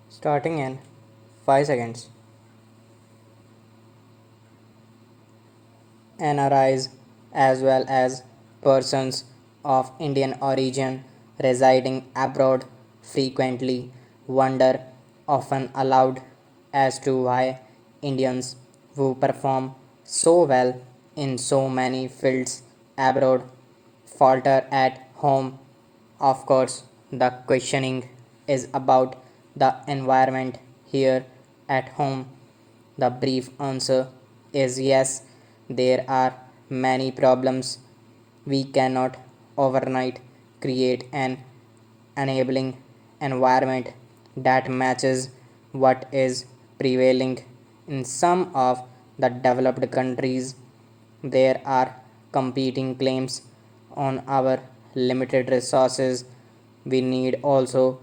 Starting in 5 seconds. NRIs as well as persons of Indian origin residing abroad frequently wonder often aloud as to why Indians who perform so well in so many fields abroad falter at home. Of course, the questioning is about the environment here at home. The brief answer is yes, there are many problems. We cannot overnight create an enabling environment that matches what is prevailing in some of the developed countries. There are competing claims on our limited resources. We need also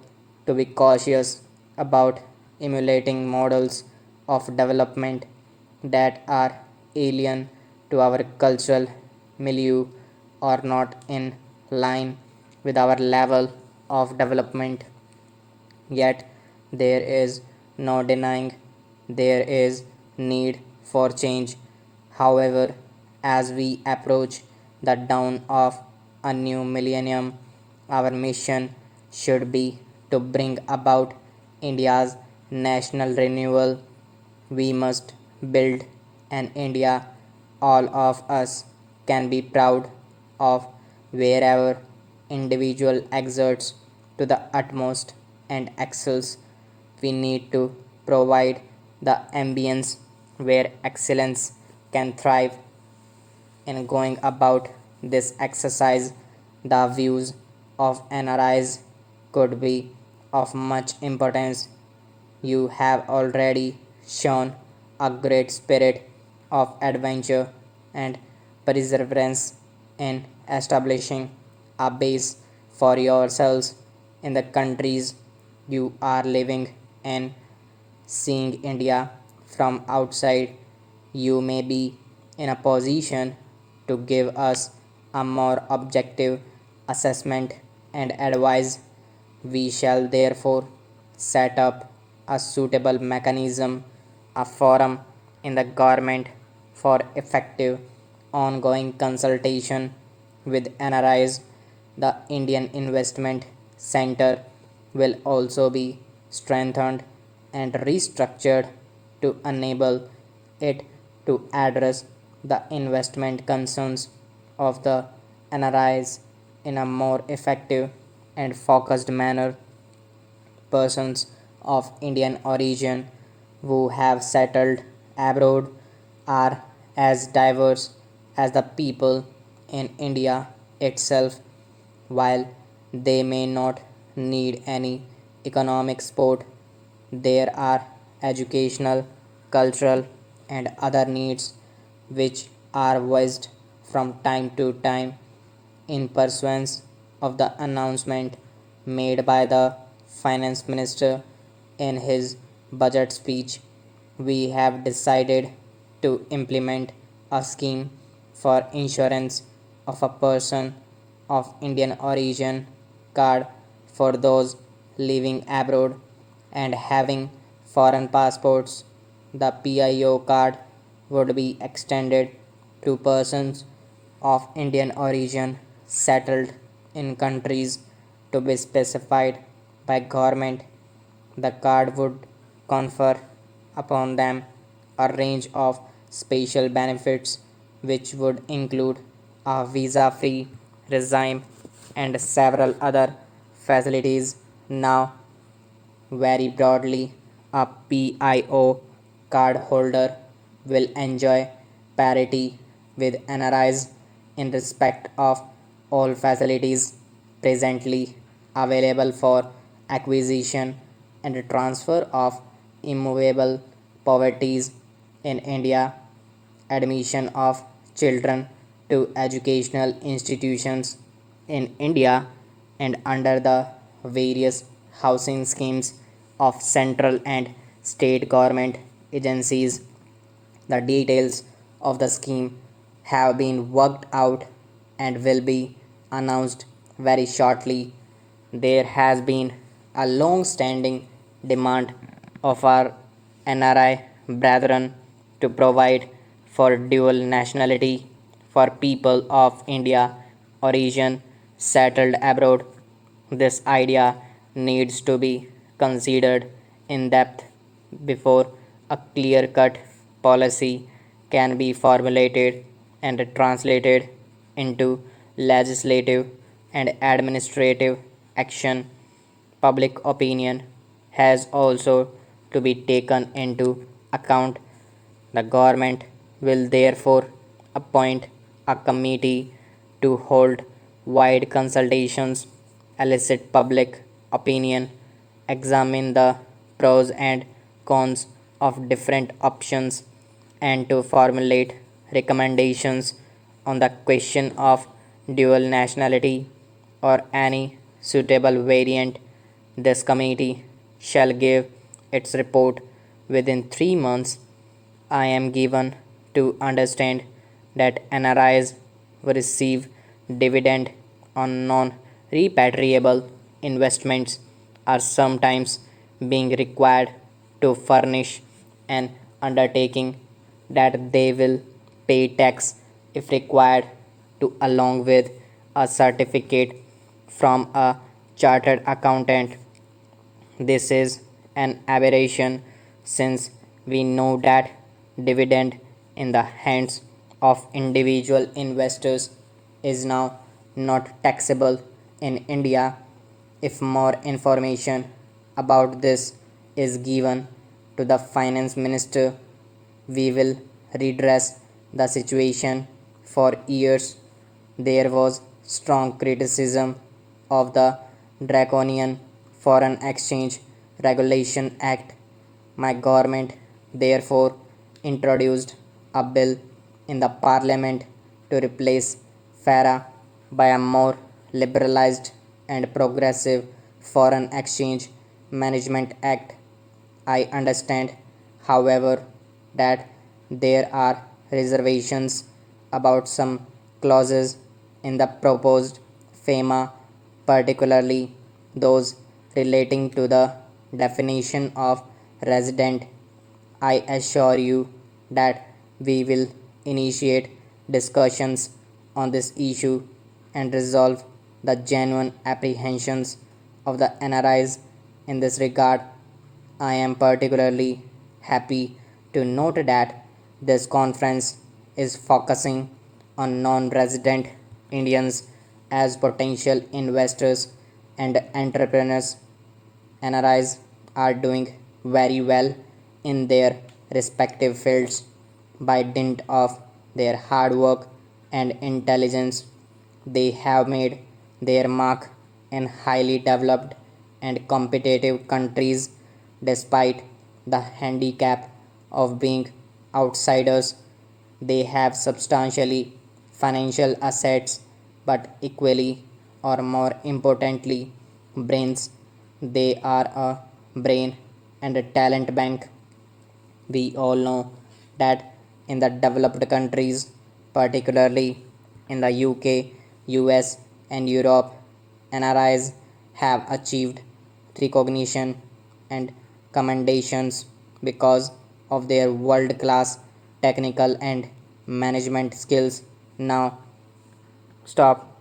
to be cautious about emulating models of development that are alien to our cultural milieu or not in line with our level of development. Yet there is no denying there is need for change. However, as we approach the dawn of a new millennium, our mission should be to bring about India's national renewal. We must build an India all of us can be proud of, wherever individual exerts to the utmost and excels. We need to provide the ambience where excellence can thrive. In going about this exercise, the views of NRIs could be of much importance. You have already shown a great spirit of adventure and perseverance in establishing a base for yourselves in the countries you are living in. Seeing India from outside, you may be in a position to give us a more objective assessment and advice. We shall therefore set up a suitable mechanism, a forum in the government for effective ongoing consultation with NRIs. The Indian Investment Center will also be strengthened and restructured to enable it to address the investment concerns of the NRIs in a more effective and focused manner. Persons of Indian origin who have settled abroad are as diverse as the people in India itself. While they may not need any economic support, there are educational, cultural, and other needs which are voiced from time to time in pursuance of the announcement made by the finance minister in his budget speech. We have decided to implement a scheme for insurance of a person of Indian origin card for those living abroad and having foreign passports. The PIO card would be extended to persons of Indian origin settled in countries to be specified by government. The card would confer upon them a range of special benefits which would include a visa free regime and several other facilities. Now, very broadly, a PIO card holder will enjoy parity with NRIs in respect of all facilities presently available for acquisition and transfer of immovable properties in India, admission of children to educational institutions in India, and under the various housing schemes of central and state government agencies. The details of the scheme have been worked out and will be announced very shortly. There has been a long standing demand of our NRI brethren to provide for dual nationality for people of India origin settled abroad. This idea needs to be considered in depth before a clear cut policy can be formulated and translated into legislative and administrative action. Public opinion has also to be taken into account. The government will therefore appoint a committee to hold wide consultations, elicit public opinion, examine the pros and cons of different options, and to formulate recommendations on the question of dual nationality or any suitable variant. This committee shall give its report within 3 months. I am given to understand that NRIs will receive dividend on non-repatriable investments are sometimes being required to furnish an undertaking that they will pay tax if required to along with a certificate from a chartered accountant. This is an aberration since we know that dividend in the hands of individual investors is now not taxable in India. If more information about this is given to the finance minister, we will redress the situation. For years, there was strong criticism of the draconian Foreign Exchange Regulation Act. My government therefore introduced a bill in the parliament to replace FARA by a more liberalized and progressive Foreign Exchange Management Act. I understand, however, that there are reservations about some clauses in the proposed FEMA, particularly those relating to the definition of resident. I assure you that we will initiate discussions on this issue and resolve the genuine apprehensions of the NRIs in this regard. I am particularly happy to note that this conference is focusing on non resident Indians as potential investors and entrepreneurs. NRIs are doing very well in their respective fields by dint of their hard work and intelligence. They have made their mark in highly developed and competitive countries despite the handicap of being outsiders. They have substantially financial assets, but equally or more importantly, brains. They are a brain and a talent bank. We all know that in the developed countries, particularly in the UK, US, and Europe, NRIs have achieved recognition and commendations because of their world class technical and management skills. Now, stop.